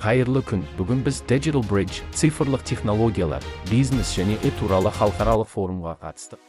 Қайырлы күн, бүгін біз Digital Bridge, цифрлық технологиялар, бизнес және туралы халықаралық форумға қатыстық.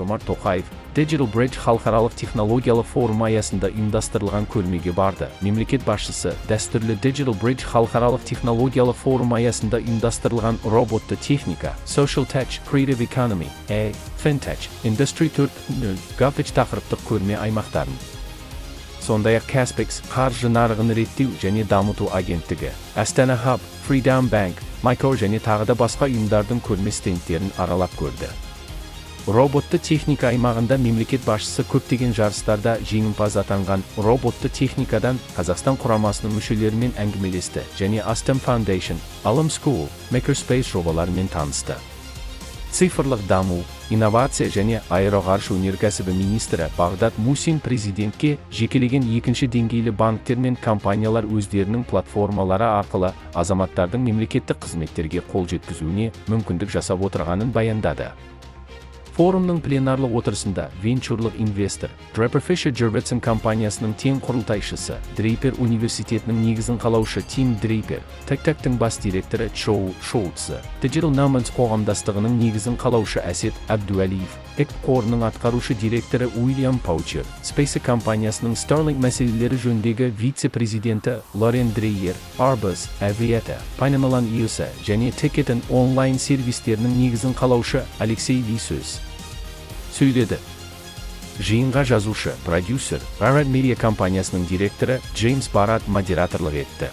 Жомарт Тоқаев, Digital Bridge халықаралық технологиялық форумы аясында ұйымдастырылған көрмеге барды. Мемлекет басшысы, дәстүрлі Digital Bridge халықаралық технологиялық форумы аясында ұйымдастырылған Роботты, техника, Social Tech, Creative Economy, FinTech, Industry 4.0, GovTech тақырыптық көрме аймақтарын. Сондай-ақ Kaspikz, Қаржы, нарығын реттеу және дамыту агенттігі, Astana Hub, MyCar және тағы басқа ұйымдардың көрме стендтерін аралап көрді. Роботты техника аймағында мемлекет басшысы көптеген жарыстарда жеңімпаз атанған Роботты техникадан Қазақстан құрамасының мүшелерімен әңгімелесті және Ustem Foundation, Alem School, MyCar жобаларымен танысты. Цифрлық даму, инновация және аэроғарыш өнеркәсібі министрі Бағдат Мусин Президентке жекелеген екінші деңгейлі банктер мен компаниялар өздерінің платформалары арқылы азаматтардың мемлекеттік қызметтерге қол жеткізуіне мүмкіндік жасап отырғанын баяндады. Форумның пленарлы отырысында венчурлық инвестор, Draper компаниясының тең құрылтайшысы, Draper университетінің негізін қалаушы Тим Draper, TikTok'тың бас директоры Чоу Шоуцы, Digital Nomads қоғамдастығының негізін қалаушы Әсет Әбдуәлиев, қорының атқарушы директоры Уильям Паучер, SpaceX компаниясының Starlink мәселелері жөніндегі вице-президенті Лорен Дрейер, Airbus, Aviata, Пайнамалан EOS және Ticket онлайн сервистерінің негізін қалаушы Алексей Висөз сөйледі. Жиынға жазушы, продюсер, Media компаниясының директоры Джеймс Барат модераторлық етті.